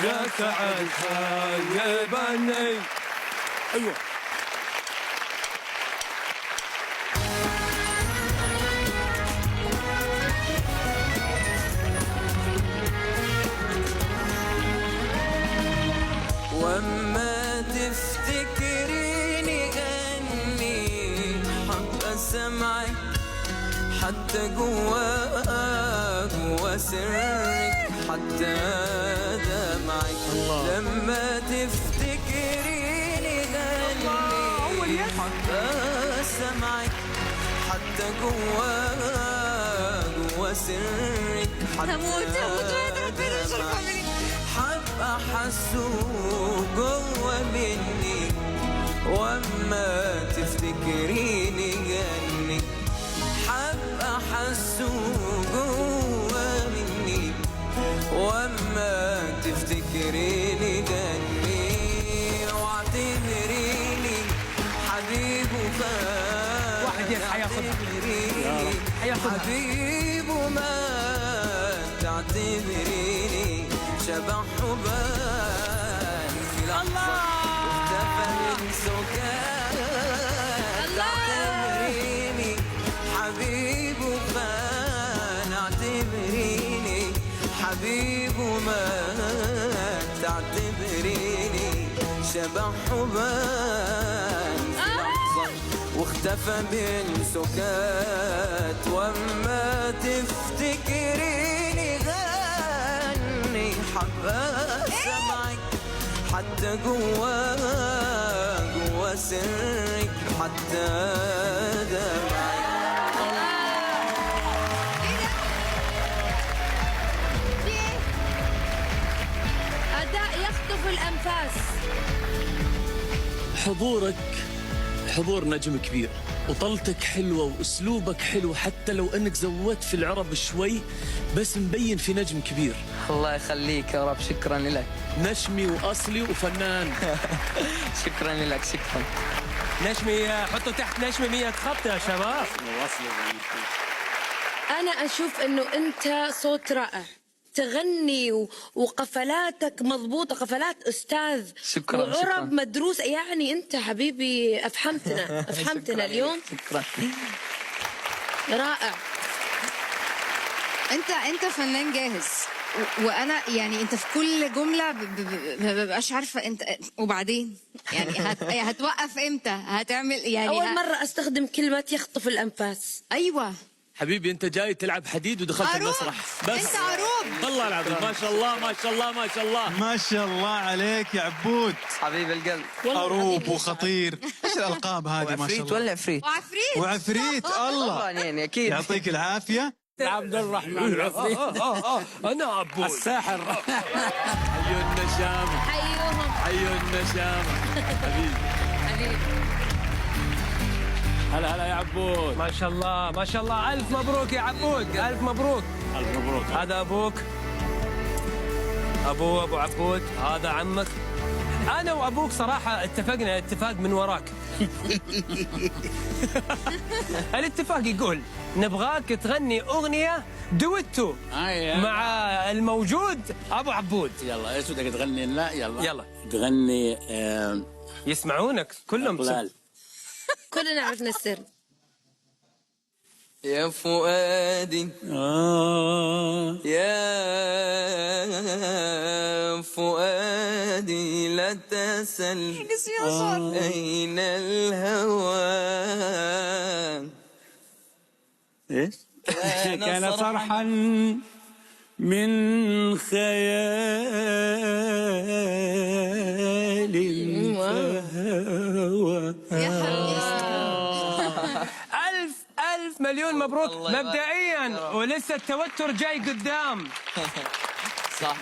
يا سعد يا بني. ايوه وما تفتكريني غني حق سمعك حتى جوا سرك حتى دمعك. لما تفتكريني غني حق سمعك حتى جوا سرك حتى دمعك. حب أحسه جوا مني وما تفتكريني جني. حب أحسه جوا مني وما تفتكريني جني. واعتبريني حبيب وفاء واحد حياخدها حبيب وما تعتبريني شبح حبان في لحظة واختفى من سكان. تعتبريني حبيب وفان اعتبريني حبيب وما تعتبريني شبح حبان في لحظة واختفى من سكات. وما تفتكريني حبة سمعك حتى جوا سرك حتى دمعك. أداء يخطف الأنفاس. حضورك حضور نجم كبير، وطلتك حلوة وأسلوبك حلو، حتى لو أنك زودت في العرب شوي بس مبين في نجم كبير. الله يخليك يا رب، شكرا لك. نشمي وأصلي وفنان. شكرا لك شكرا. نشمي، حطوا تحت نشمي 100 خط يا شباب. أنا أشوف إنه أنت صوت رائع، تغني وقفلاتك مضبوطة، قفلات أستاذ. شكرا وعرب شكرا. مدروسة، يعني أنت حبيبي أفحمتنا اليوم. شكرا. رائع. انت فنان جاهز، وانا يعني انت في كل جمله ما ببقاش عارفه انت وبعدين يعني هتوقف امتى، هتعمل يعني أول مرة أستخدم كلمة يخطف الأنفاس. ايوه حبيبي أنت جاي تلعب حديد ودخلت عروب. المسرح بس. انت عروب والله العظيم ما شاء الله ما شاء الله ما شاء الله ما شاء الله عليك يا عبود. حبيب القلب. عروب وخطير. ايش الالقاب هذه ما شاء عفريت الله؟ ولا عفريت؟ وعفريت وعفريت. الله يعني اكيد. يعطيك العافيه. عبد الرحمن عفريت. انا عبود الساحر. حيو النشامة، حيوهم حيو النشامة. حبيبي حبيبي. هلا هلا يا عبود. ما شاء الله ما شاء الله. الف مبروك يا عبود، الف مبروك. ألف مبروك. هذا ابوك، ابو عبود، هذا عمك. انا وابوك صراحه اتفقنا اتفاق من وراك. الاتفاق يقول نبغاك تغني اغنيه دويتو مع الموجود ابو عبود. يلا ايش بدك تغني؟ لا يلا تغني يسمعونك كلهم. اقلال. كلنا عرفنا السر. يا فؤادي يا فؤادي لا تسل أين الهوى. ايش؟ كان صرحا من خيال فهوى. ألف مليون مبروك مبدئيا، ولسه التوتر جاي قدام. صح.